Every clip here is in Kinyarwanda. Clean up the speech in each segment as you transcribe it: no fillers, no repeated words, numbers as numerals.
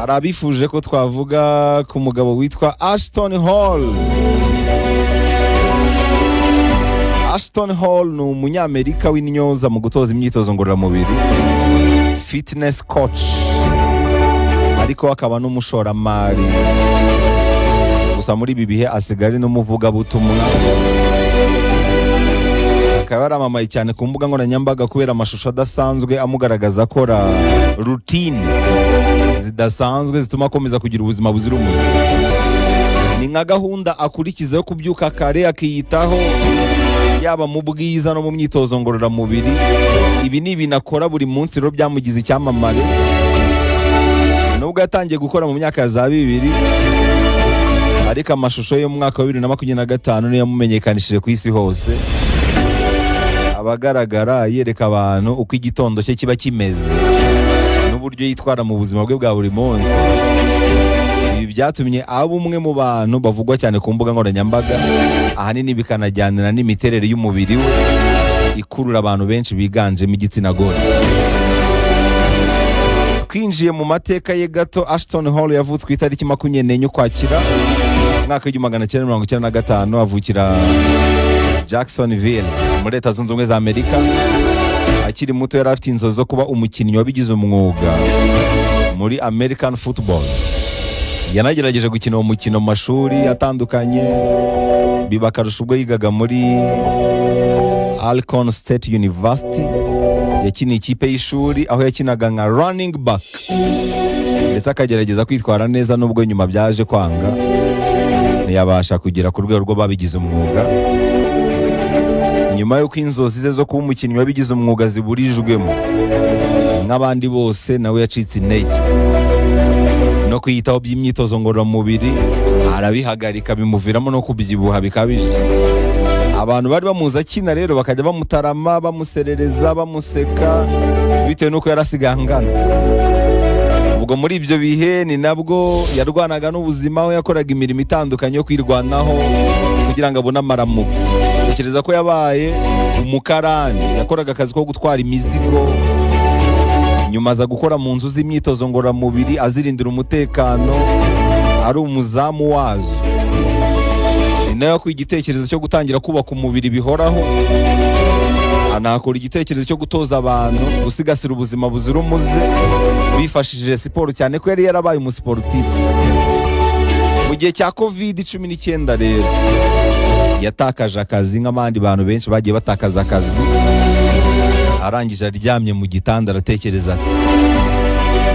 hari abifuje ko twavuga ku mugabo witwa Ashton Hall. Ashton Hall ni umunyamerika w'intyoza mu gutoza imyitozo ngororamubiri, fitness coach, ariko akaba n'umushoramari. Gusa muri ibi bihe asigaye n'umuvugabutumwa, akaba yaramamaye cyane ku mbuga nkoranyambaga kubera amashusho adasanzwe amugaragaza akora routine zidasanzwe zituma akomeza kugira ubuzima buzira umuze. Ni nka gahunda akurikiza yo kubyuka kare akiyitaho, yaba mu bwiza no mu myitozo ngororamubiri. Ibi ni ibintu akora buri munsi rero byamugize icyamamare, nubwo yatangiye gukora mu myaka ya za 2000, ariko amashusho yo mu mwaka wa 2025 niyo yamumenyekanishije ku isi hose. Abagaragara yereka abantu uko igitondo cye kiba kimeze n'uburyo yitwara mu buzima bwe bwa buri munsi. Ibi byatumye aba umwe mu bantu bavugwa cyane ku mbuga nkoranyambaga, ahanini bikanajyanira n'imiterere y'umubiri we ikurura abantu benshi biganjemo igitsina gore. Twinjiye mu mateka ye gato, Ashton Hall yavutse ku itariki 24 Ukwakira mwaka w'1995, avukira Jacksonville muri Leta Zunze Ubumwe za Amerika. Akiri muto yari afite inzozi zo kuba umukinnyi wabigize umwuga muri American Football. Yanagerageje gukina uwo mukino mu mashuri atandukanye, biba akarusho ubwo yigaga muri Alcorn State University. Yakiniye ikipe y'ishuri aho yakinaga nka running back, ndetse akagerageza kwitwara neza, nubwo nyuma byaje kwanga ntiyabasha kugera ku rwego rwo babigize umwuga. Nyuma y'uko inzozi ze zo kuba umukinnyi wabigize umwuga ziburijwemo nk'abandi bose, nawe yacitse intege no kwiyitaho by'imyitozo ngororamubiri, arabihagarika, bimuviramo no kubyibuha bikabije. Abantu bari bamuzi akina rero bakajya bamutarama, bamuserereza, bamuseka bitewe n'uko yarasigaye angana. Ubwo muri ibyo bihe ni nabwo yarwanaga n'ubuzima, aho yakoraga imirimo itandukanye yo kwirwanaho kugira ngo abone amaramuko. Tekereza ko yabaye umukarani, yakoraga akazi ko gutwara imizigo, nyuma aza gukora mu nzu z'imyitozo ngororamubiri azirindira umutekano, ari umuzamu wazo. Ni nayo ku igitekerezo cyo gutangira kubaka umubiri bihoraho, anakora igitekerezo cyo gutoza abantu gusigasira ubuzima buzira umuze bifashishije siporo, cyane ko yari yarabaye umusiporutifu. Mu gihe cya COVID-19 rero yatakaje akazi nk'abandi bantu benshi bagiye batakaza akazi. Arangije aryamye mu gitanda aratekereza ati,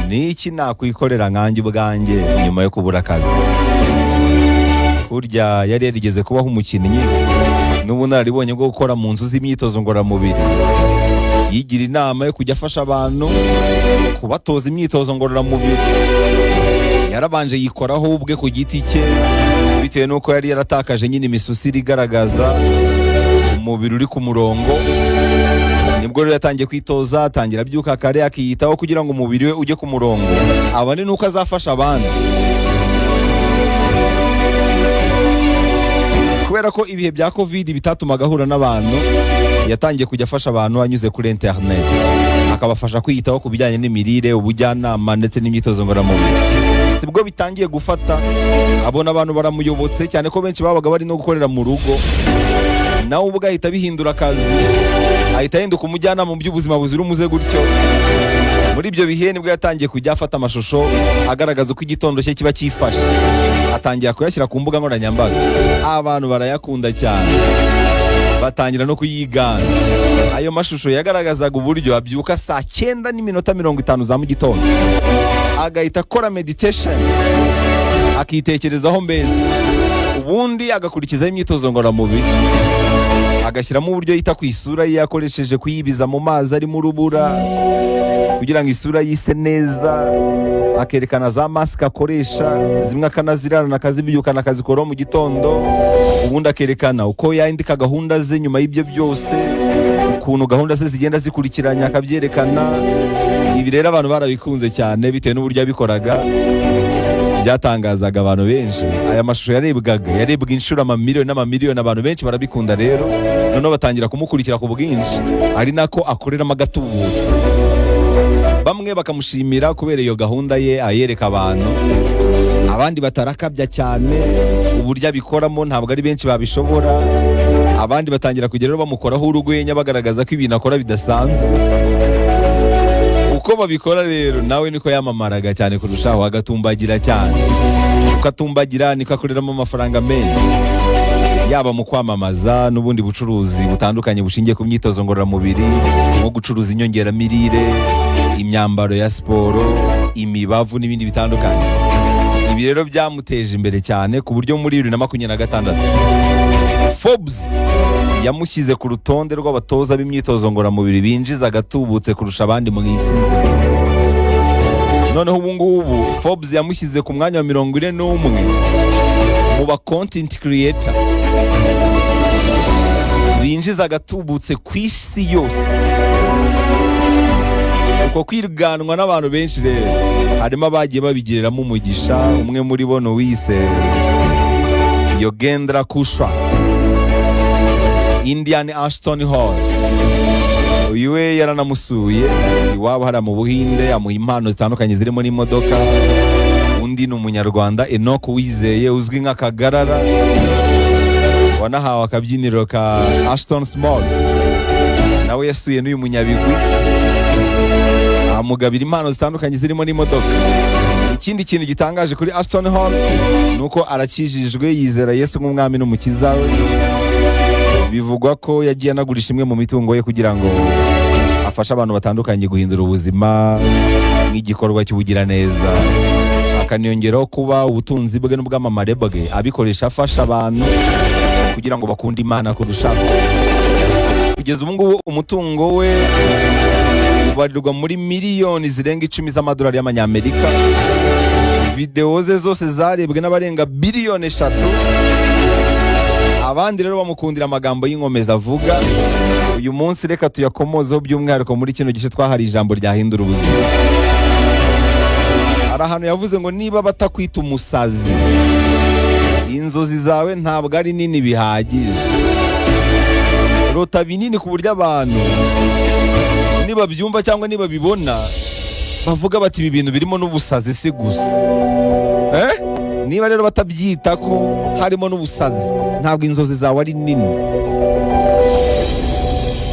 ni iki nakwikorera nkanjye ubwanjye nyuma yo kubura akazi? Kurya yari yarigeze kubaho umukinnyi n'ubunararibonye bwo gukora mu nzu z'imyitozo ngororamubiri. Yigira inama yo kujya afasha abantu kubatoza imyitozo ngororamubiri. Yarabanje yikoraho ubwe ku giti cye, bitewe n'uko yari yaratakaje nyine imisusire igaragaza umubiri uri ku murongo. Nibwo rero yatangiye kwitoza, atangira abyuka kare akiyitaho kugira ngo umubiri we ujye ku murongo, abone n'uko azafasha abandi. Kubera ko ibihe bya COVID bitatumaga ahura n'abantu, yatangiye kujya afasha abantu anyuze kuri internet, akabafasha kwiyitaho ku bijyanye n'imirire, ubujyanama ndetse n'imyitozo ngororamubiri. Sibwo bitangiye gufata, abona abantu baramuyobotse, cyane ko benshi babaga bari no gukorera mu rugo. Nawe ubwo ahita bihindura akazi, ahita ahinduka umujyanama mu by'ubuzima buzira umuze gutyo. Muri ibyo bihe nibwo yatangiye kujya afata amashusho agaragaza uko igitondo cye kiba cyifashe, atangira kuyashyira ku mbuga nkoranyambaga. Abantu barayakunda cyane, batangira no kuyigana. Ayo mashusho yagaragazaga uburyo abyuka saa 9:50 za mu gitondo, agahita akora meditation, akitekerezaho mbese, ubundi agakurikizaho imyitozo ngororamubiri, agashyiramo uburyo yita ku isura ye yakoresheje kuyibiza mu mazi arimo urubura kugira ngo isura yise neza, akerekana za masike akoresha, zimwe akanazirana akazibyukana akazikoraho mu gitondo. Ubundi akerekana uko yandika gahunda ze nyuma y'ibyo byose, ukuntu gahunda ze zigenda zikurikiranya akabyerekana. Ibi rero abantu barabikunze cyane bitewe n'uburyo yabikoraga, byatangazaga abantu benshi. Aya mashusho yarebwaga inshuro amamiliyoni n'amamiliyoni, abantu benshi barabikunda rero, noneho batangira kumukurikira ku bwinshi, ari nako akoreramo agatubutse. bamwe bakamushimira kubera iyo gahunda ye ayereka abantu, abandi batarakabya cyane uburyo abikoramo, ntabwo ari benshi babishobora, abandi batangira kugera bamukoraho urwenya bagaragaza ko ibintu akora bidasanzwe. Uko babikora rero nawe niko yamamaraga cyane kurushaho, agatumbagira cyane. Uko atumbagira niko akoreramo amafaranga menshi, yaba mu kwamamaza n'ubundi bucuruzi butandukanye bushingiye ku myitozo ngororamubiri, nko gucuruza inyongeramirire, imyambaro ya siporo, imibavu n'ibindi bitandukanye. Ibi rero byamuteje imbere cyane ku buryo muri 2026 Forbes yamushyize ku rutonde rw'abatoza b'imyitozo ngororamubiri binjiza agatubutse kurusha abandi mu isi nzima. Noneho ubu ngubu Forbes yamushyize ku mwanya wa 41 mu ba content creator binjiza agatubutse ku isi yose. Uko kwiruganwa n'abantu benshi rero harimo abagiye babigiriramo umugisha. Umwe muri bo wise Yogendra Kusha, Indian Ashton Hall. Uyu we yaranamusuye iwabo hariya mu Buhinde, amuha impano zitandukanye zirimo n'imodoka. Undi ni umunyarwanda Enoch Wizeye uzwi nka Kagarara, wanahawe akabyiniro ka Ashton Small. Nawe yasuye n'uyu munyabigwi amugabira impano zitandukanye zirimo n'imodoka. Ikindi kintu gitangaje kuri Ashton Hall nuko arakijijwe, yizera Yesu nk'umwami n'umukiza we. Bivugwa ko yagiye anagurisha imwe mu mitungo ye kugira ngo afashe abantu batandukanye guhindura ubuzima nk'igikorwa cy'ubugiraneza. Akaniyongeraho kuba ubutunzi bwe n'ubwamamare bwe abikoresha afasha abantu kugira ngo bakunde Imana kurushaho. Kugeza ubu ngubu umutungo we ubarirwa muri miliyoni zirenga 10 z'amadolari y'amanyamerika. Video ze zose zarebwe n'abarenga biliyoni 3. Abandi rero bamukundira amagambo y'inkomeza avuga. Uyu munsi reka tuyakomozeho by'umwihariko muri kino gice twahari ijambo ryahindura ubuzima. Hari ahantu yavuze ngo niba batakwita umusazi, inzozi zawe ntabwo ari nini bihagije. Rota binini ku buryo abantu niba byumva cyangwa niba bibona bavuga bati ibi bintu birimo n'ubusazi si gusa. Niba rero batabyita ko harimo n'ubusazi, ntabwo inzozi zawe ari nini.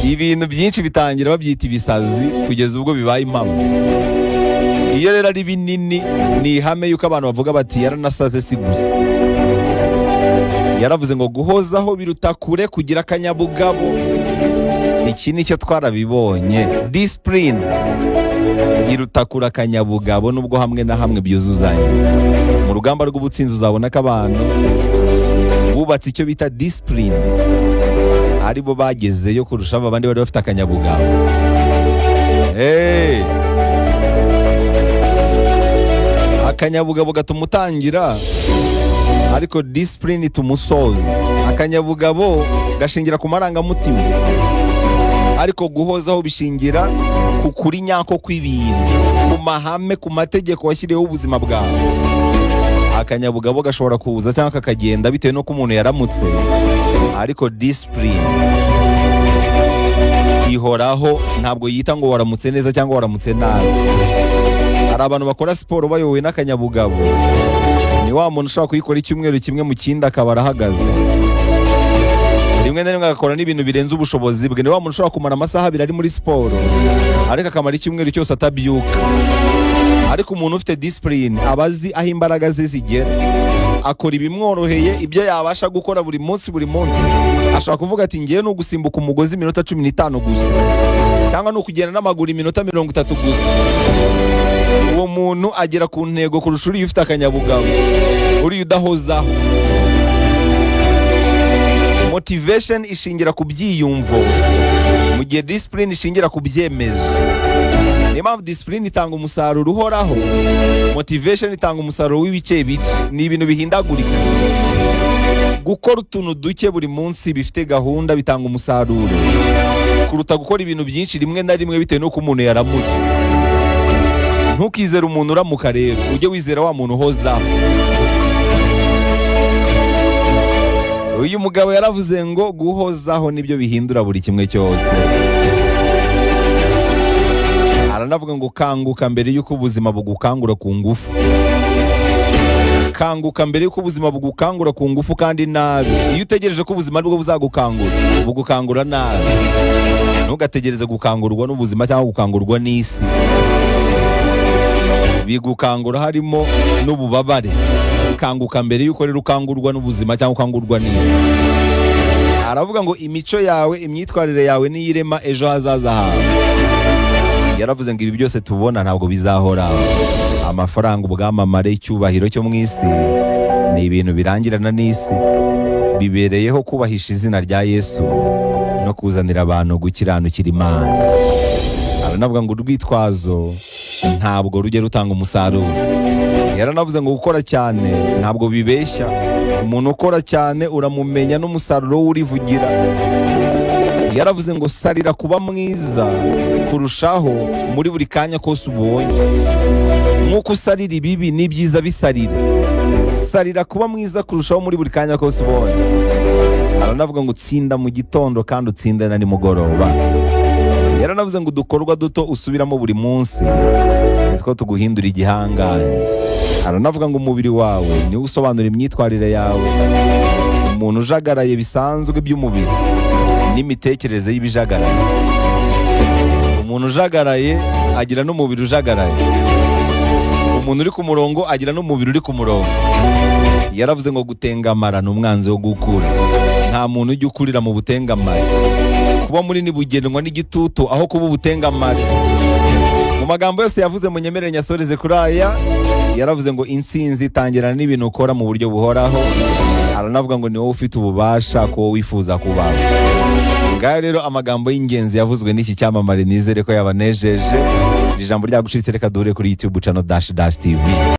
Ibintu byinshi bitangira babyita ibisazi kugeza ubwo bibaye impamo. Iyo rero ari binini ni ihame yuko abantu bavuga bati yaranasaze si gusa. Yaravuze ngo guhozaho biruta kure kugira akanyabugabo. Iki nicyo twarabibonye. Discipline iruta kure akanyabugabo, nubwo hamwe na hamwe byuzuzanya. Mu rugamba rw'ubutsinzi uzabona ko abantu bubatse icyo bita discipline aribo bagezeyo kurusha abandi bari bafite akanyabugabo. Akanyabugabo gatuma utangira, ariko discipline ituma usoza. Akanyabugabo gashingira ku marangamutima, ariko guhozaho bishingira ku kuri nyako kw'ibintu, ku mahame, ku mategeko washyiriyeho ubuzima bwawe. Akanyabugabo gashobora kuza cyangwa kakagenda bitewe n'uko umuntu yaramutse, ariko discipline ihoraho, ntabwo yita ngo waramutse neza cyangwa waramutse nabi. Hari abantu bakora siporo bayobowe n'akanyabugabo, ni wa muntu ushobora kuyikora icyumweru kimwe mu kindi akaba arahagaze. Rimwe na rimwe agakora n'ibintu birenze ubushobozi bwe. Ni wa muntu ushobora kumara amasaha 2 ari muri siporo ariko akamara icyumweru cyose atabyuka. Ariko umuntu ufite discipline abazi aho imbaraga ze zigera, akora ibimworoheye, ibyo yabasha gukora buri munsi. Ashobora kuvuga ati ngiye no gusimbuka umugozi iminota 15 gusa, cyangwa no kugenda n'amaguru iminota 30 gusa. Uwo muntu agera ku ntego kurusha uriya ufite akanyabugabo, uriya udahozaho. Motivation ishingira ku byiyumvo, mu gihe discipline ishingira ku byemezo. Niyo mpamvu discipline itanga umusaruro uhoraho, motivation itanga umusaruro w'ibice bice. Ni ibintu bihindagurika. Gukora utuntu duke buri munsi bifite gahunda bitanga umusaruro kuruta gukora ibintu byinshi rimwe na rimwe bitewe n'uko umuntu yaramutse. Ntukizere umuntu uramuka rero, ujye wizera wa muntu uhozaho. Uyu mugabo yaravuze ngo guhozaho nibyo bihindura buri kimwe cyose. aranavuga ngo kanguka mbere y'uko ubuzima bugukangura ku ngufu. Kanguka mbere y'uko ubuzima bugukangura ku ngufu kandi nabi. Iyo utegereje ko ubuzima aribwo buzagukangura, bugukangura nabi. Ntugategereze gukangurwa n'ubuzima cyangwa gukangurwa n'isi. Bigukangura harimo n'ububabare. Kanguka mbere y'uko rero ukangurwa n'ubuzima cyangwa ukangurwa n'isi. Aravuga ngo imico yawe, imyitwarire yawe niyo irema ejo hazaza hawe. Yaravuze ngo ibi byose tubona ntabwo bizahoraho. Amafaranga, ubwamamare, icyubahiro cyo mu isi ni ibintu birangirana n'isi. Bibereyeho kubahisha izina rya Yesu no kuzanira abantu gukiranukira Imana. Aranavuga ngo urwitwazo ntabwo rujya rutanga umusaruro. Yaranavuze ngo gukora cyane ntabwo bibeshya. Umuntu ukora cyane uramumenya n'umusaruro w'urivugira. Yaravuze ngo sarira kuba mwiza kurushaho muri buri kanya kose ubonye. Nk'uko usarira ibibi n'ibyiza bisarira. Sarira kuba mwiza kurushaho muri buri kanya kose ubonye. Aranavuga ngo utsinda mu gitondo kandi utsinde na nimugoroba. Yaranavuze ngo udukorwa duto usubiramo buri munsi nitwo tuguhindura igihangange. Aranavuga ngo umubiri wawe niwo usobanura imyitwarire yawe. Umuntu ujagaraye bisanzwe by'umubiri n'imitekerereze y'ibijagaraye. Umuntu ujagaraye agira n'umubiri ujagaraye. Umuntu uri ku murongo agira n'umubiri uri ku murongo. Yaravuze ngo gutengamara ni umwanzi wo gukura. Nta muntu ujya ukurira mu butengamare. Kuba munini bugenwa n'igitutu aho kuba ubutengamare. Mu magambo yose yavuze munyemerere nyasoreze kuri aya. Yaravuze ngo intsinzi itangirana n'ibintu ukora mu buryo buhoraho. Aranavuga ngo ni wowe ufite ububasha ko wifuza kubaho. Ngaho rero amagambo y'ingenzi yavuzwe n'iki cyamamare, nizere ko yabanejeje. Ijambo ryagushitse, reka duhure kuri YouTube channel _TV.